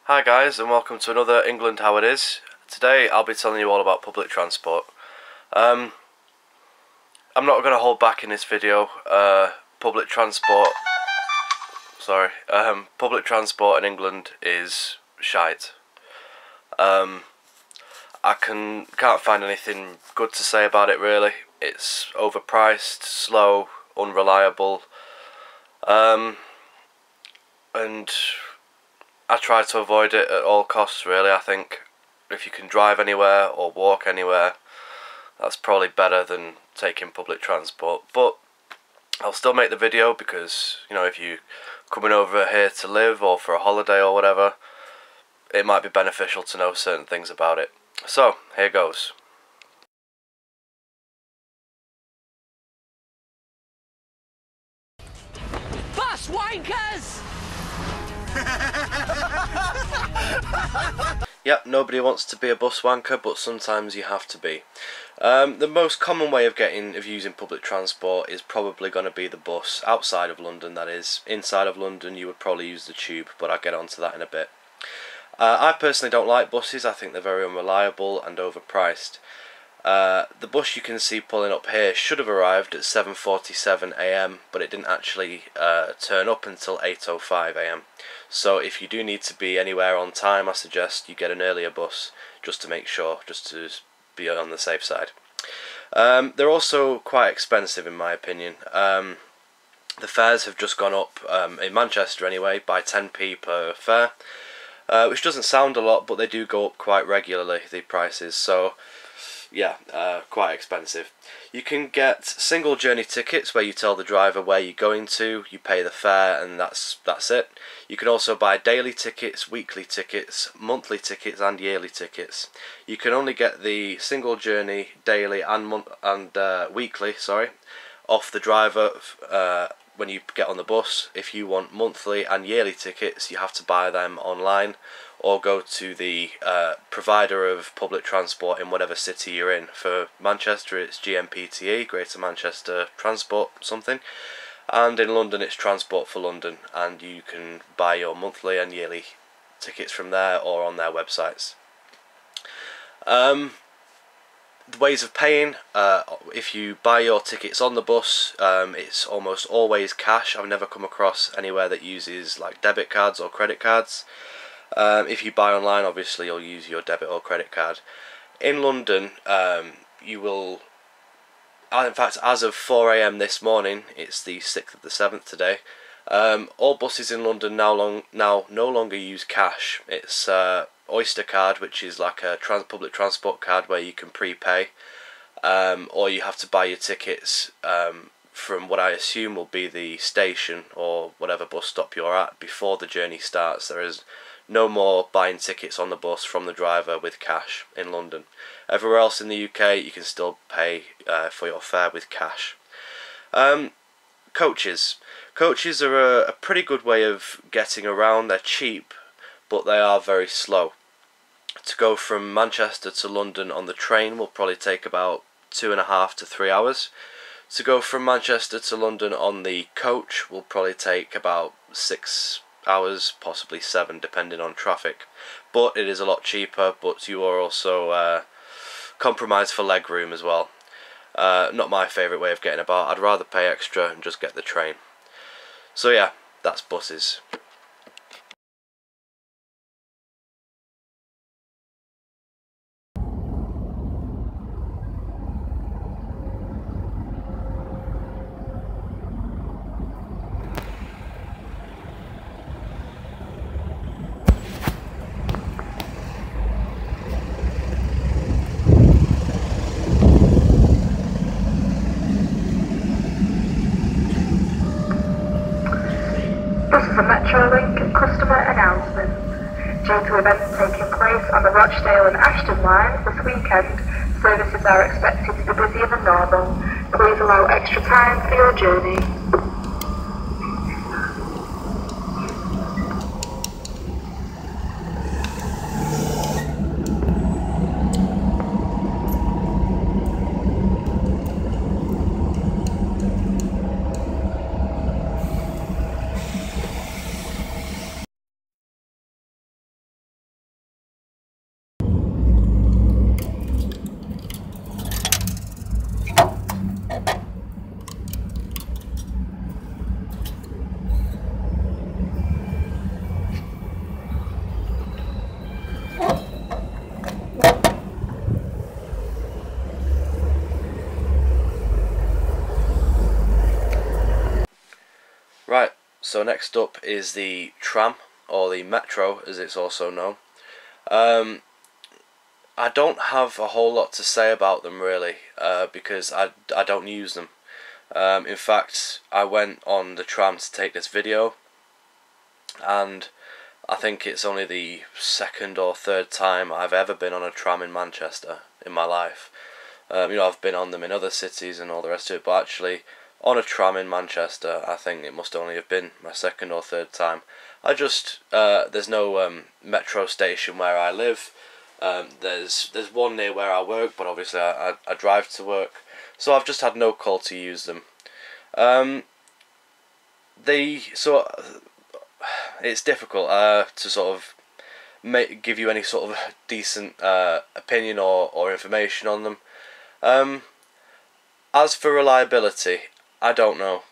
Hi guys, and welcome to another England How It Is. Today I'll be telling you all about public transport. I'm not going to hold back in this video. Public transport in England is shite. I can't find anything good to say about it really. It's overpriced, slow, unreliable, and I try to avoid it at all costs really. I think if you can drive anywhere or walk anywhere, that's probably better than taking public transport. But I'll still make the video because, you know, if you're coming over here to live or for a holiday or whatever, it might be beneficial to know certain things about it. So, here goes. Bus wankers! Yep, nobody wants to be a bus wanker, but sometimes you have to be. The most common way of using public transport is probably going to be the bus, outside of London that is. Inside of London you would probably use the tube, but I'll get onto that in a bit. I personally don't like buses. I think they're very unreliable and overpriced. The bus you can see pulling up here should have arrived at 7:47 AM, but it didn't actually turn up until 8:05 AM. So if you do need to be anywhere on time, I suggest you get an earlier bus just to make sure, just to be on the safe side. They're also quite expensive in my opinion. The fares have just gone up, in Manchester anyway, by 10p per fare, which doesn't sound a lot, but they do go up quite regularly, the prices. So yeah, quite expensive. You can get single journey tickets where you tell the driver where you're going to, you pay the fare, and that's it. You can also buy daily tickets, weekly tickets, monthly tickets and yearly tickets. You can only get the single journey, daily and weekly, off the driver when you get on the bus. If you want monthly and yearly tickets, you have to buy them online or go to the provider of public transport in whatever city you're in. For Manchester it's GMPTE, Greater Manchester Transport something, and in London it's Transport for London, and you can buy your monthly and yearly tickets from there or on their websites. The ways of paying, if you buy your tickets on the bus, it's almost always cash. I've never come across anywhere that uses like debit cards or credit cards. If you buy online, obviously you'll use your debit or credit card. In London, you will, in fact as of 4 AM this morning, it's the 6th of the 7th today, all buses in London now no longer use cash. It's Oyster card, which is like a public transport card where you can prepay, or you have to buy your tickets from what I assume will be the station or whatever bus stop you're at before the journey starts. There is no more buying tickets on the bus from the driver with cash in London. Everywhere else in the UK you can still pay for your fare with cash. Coaches are a pretty good way of getting around. They're cheap, but they are very slow. To go from Manchester to London on the train will probably take about 2.5 to 3 hours. To go from Manchester to London on the coach will probably take about 6 hours, possibly 7, depending on traffic. But it is a lot cheaper, but you are also compromised for leg room as well. Not my favourite way of getting about. I'd rather pay extra and just get the train. So yeah, that's buses. This is a Metrolink customer announcement. Due to events taking place on the Rochdale and Ashton line this weekend, services are expected to be busier than normal. Please allow extra time for your journey. so next up is the tram, or the metro as it's also known. I don't have a whole lot to say about them really, because I don't use them. In fact, I went on the tram to take this video, and I think it's only the second or third time I've ever been on a tram in Manchester in my life. I've been on them in other cities and all the rest of it, but actually on a tram in Manchester, I think it must only have been my second or third time. There's no metro station where I live. There's one near where I work, but obviously I drive to work, so I've just had no call to use them. It's difficult to sort of give you any sort of decent opinion or information on them. As for reliability, I don't know.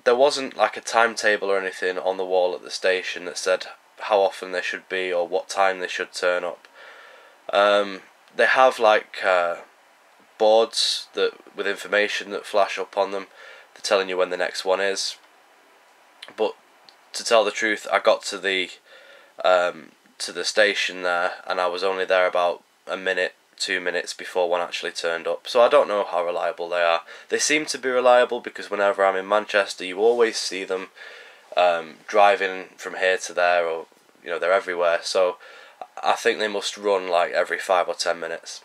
There wasn't like a timetable or anything on the wall at the station that said how often they should be or what time they should turn up. They have like boards with information that flash up on them, they're telling you when the next one is. But to tell the truth, I got to the station there, and I was only there about a minute, 2 minutes before one actually turned up. So I don't know how reliable they are. They seem to be reliable because whenever I'm in Manchester, you always see them driving from here to there, or they're everywhere. So I think they must run like every 5 or 10 minutes.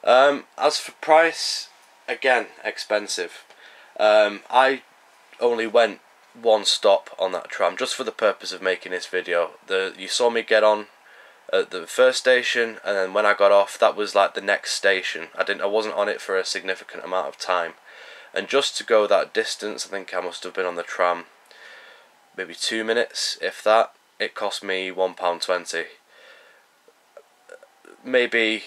As for price, again, expensive. I only went one stop on that tram just for the purpose of making this video. You saw me get on at the first station, and then when I got off, that was like the next station. I wasn't on it for a significant amount of time, and just to go that distance, I think I must have been on the tram maybe 2 minutes, if that. It cost me £1.20. Maybe,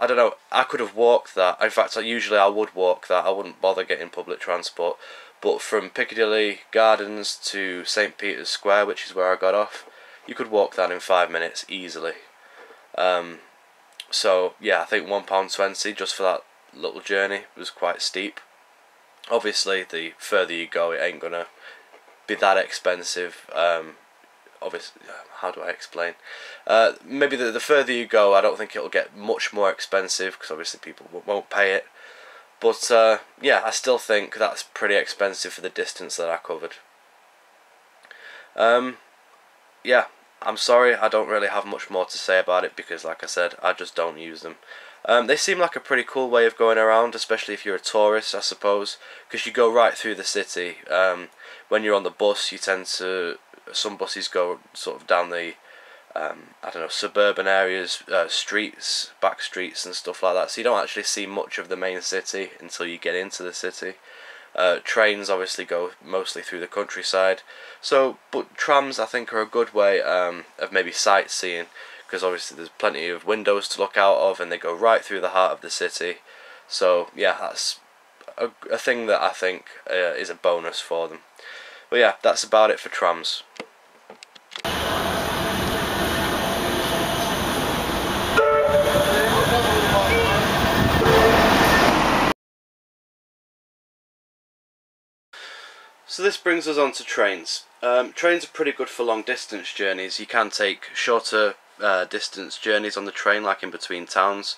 I don't know, I could have walked that. In fact, usually I would walk that. I wouldn't bother getting public transport. But from Piccadilly Gardens to St. Peter's Square, which is where I got off, you could walk that in 5 minutes easily. So yeah, I think £1.20 just for that little journey was quite steep. Obviously, the further you go, it ain't gonna be that expensive. Obviously, how do I explain? Maybe the further you go, I don't think it'll get much more expensive, because obviously people won't pay it. But yeah, I still think that's pretty expensive for the distance that I covered. Yeah, I'm sorry, I don't really have much more to say about it, because like I said, I just don't use them. They seem like a pretty cool way of going around, especially if you're a tourist, I suppose, because you go right through the city. When you're on the bus, some buses go sort of down the suburban areas, streets, back streets and stuff like that, so you don't actually see much of the main city until you get into the city. Trains obviously go mostly through the countryside, but trams I think are a good way of maybe sightseeing, because obviously there's plenty of windows to look out of, and they go right through the heart of the city. So yeah, that's a thing that I think is a bonus for them. But yeah, that's about it for trams. So this brings us on to trains. Trains are pretty good for long distance journeys. You can take shorter distance journeys on the train, like in between towns,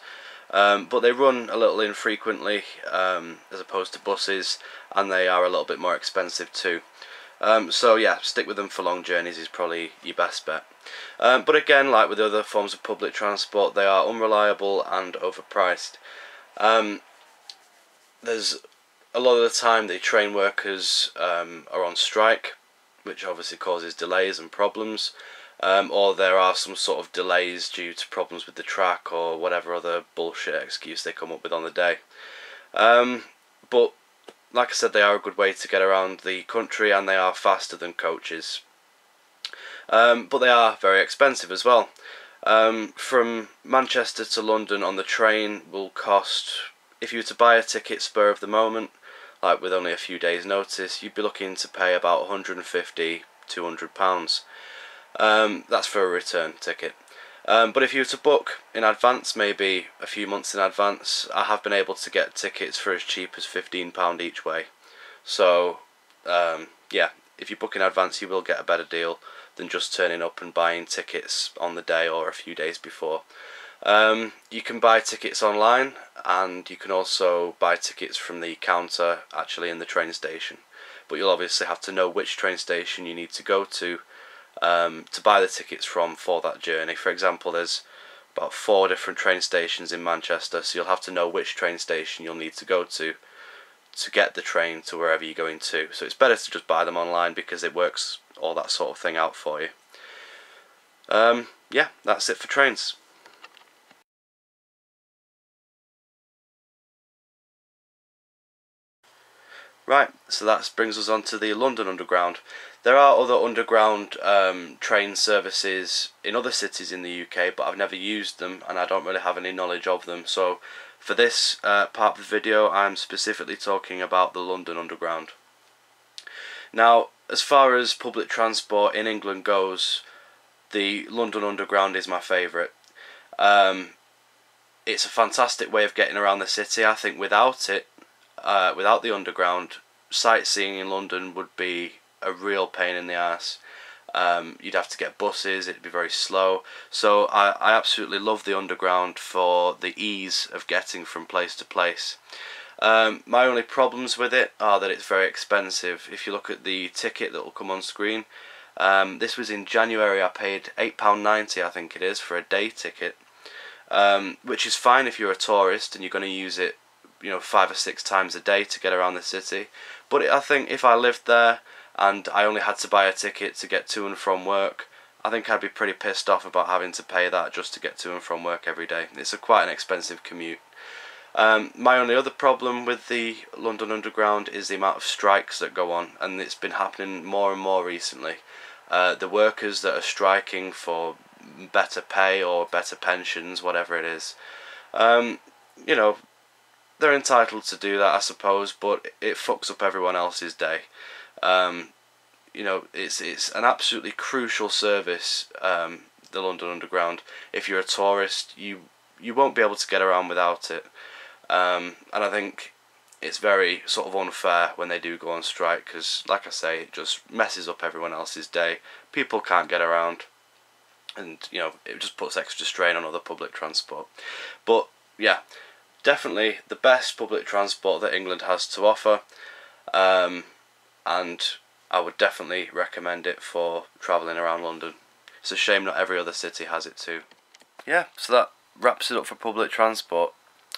but they run a little infrequently as opposed to buses, and they are a little bit more expensive too. So yeah, stick with them for long journeys is probably your best bet. But again, like with other forms of public transport, they are unreliable and overpriced. There's a lot of the time the train workers are on strike, which obviously causes delays and problems, or there are some sort of delays due to problems with the track or whatever other bullshit excuse they come up with on the day. But like I said, they are a good way to get around the country, and they are faster than coaches. But they are very expensive as well. From Manchester to London on the train will cost, if you were to buy a ticket spur of the moment, like with only a few days notice, you'd be looking to pay about £150–200. That's for a return ticket. But if you were to book in advance, maybe a few months in advance, I have been able to get tickets for as cheap as £15 each way. So yeah, if you book in advance, you will get a better deal than just turning up and buying tickets on the day or a few days before. You can buy tickets online, and you can also buy tickets from the counter actually in the train station, but you'll obviously have to know which train station you need to go to buy the tickets from for that journey. For example, there's about 4 different train stations in Manchester, so you'll have to know which train station you'll need to go to get the train to wherever you're going to. So it's better to just buy them online because it works all that sort of thing out for you. Yeah, that's it for trains. Right, so that brings us on to the London Underground. There are other underground train services in other cities in the UK, but I've never used them and I don't really have any knowledge of them. So for this part of the video, I'm specifically talking about the London Underground. Now, as far as public transport in England goes, the London Underground is my favourite. It's a fantastic way of getting around the city. I think without it, without the Underground, sightseeing in London would be a real pain in the arse. You'd have to get buses, it'd be very slow. So I absolutely love the Underground for the ease of getting from place to place. My only problems with it are that it's very expensive. If you look at the ticket that will come on screen, this was in January. I paid £8.90, I think it is, for a day ticket, which is fine if you're a tourist and you're going to use it, 5 or 6 times a day to get around the city. But I think if I lived there and I only had to buy a ticket to get to and from work, I think I'd be pretty pissed off about having to pay that just to get to and from work every day. It's quite an expensive commute. My only other problem with the London Underground is the amount of strikes that go on, and it's been happening more and more recently. The workers that are striking for better pay or better pensions, whatever it is, they're entitled to do that, I suppose, but it fucks up everyone else's day. It's an absolutely crucial service, the London Underground. If you're a tourist, you won't be able to get around without it. And I think it's very sort of unfair when they do go on strike, because, like I say, it just messes up everyone else's day. People can't get around, and it just puts extra strain on other public transport. But yeah, definitely the best public transport that England has to offer, and I would definitely recommend it for travelling around London. It's a shame not every other city has it too. Yeah, so that wraps it up for public transport.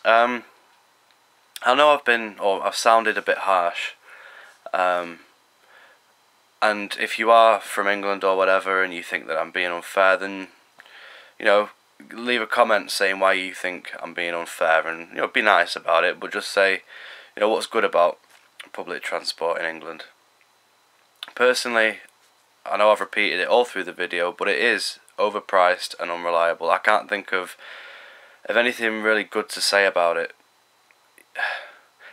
I know I've sounded a bit harsh, and if you are from England or whatever and you think that I'm being unfair, then leave a comment saying why you think I'm being unfair, and be nice about it, but just say what's good about public transport in England. Personally, I know I've repeated it all through the video, but it is overpriced and unreliable. I can't think of anything really good to say about it.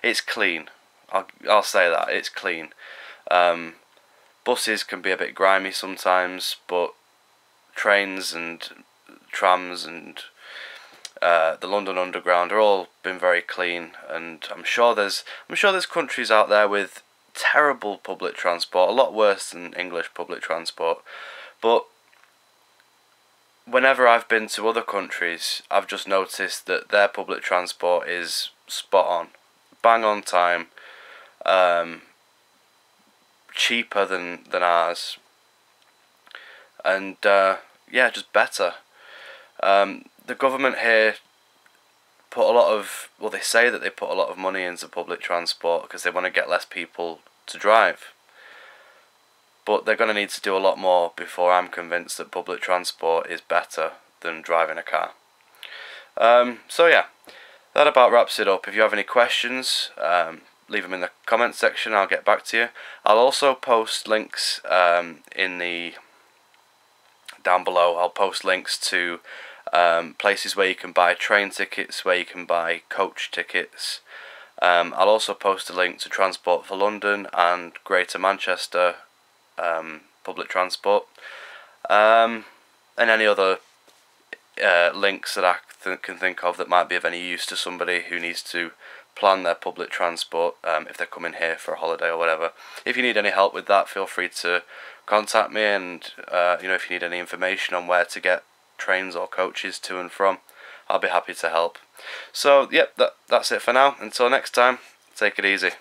It's clean. I'll say that, it's clean. Buses can be a bit grimy sometimes, but trains and trams and the London Underground are all been very clean, and I'm sure there's countries out there with terrible public transport, a lot worse than English public transport, but whenever I've been to other countries, I've just noticed that their public transport is spot on, bang on time, cheaper than ours, and yeah, just better. The government here put a lot of, well, they say that they put a lot of money into public transport because they want to get less people to drive. But they're going to need to do a lot more before I'm convinced that public transport is better than driving a car. So yeah, that about wraps it up. If you have any questions, leave them in the comment section, I'll get back to you. I'll also post links down below. I'll post links to places where you can buy train tickets, where you can buy coach tickets. I'll also post a link to Transport for London and Greater Manchester public transport, and any other links that I can think of that might be of any use to somebody who needs to plan their public transport if they're coming here for a holiday or whatever. If you need any help with that, feel free to contact me, and if you need any information on where to get trains or coaches to and from, I'll be happy to help. So yep, that's it for now. Until next time, take it easy.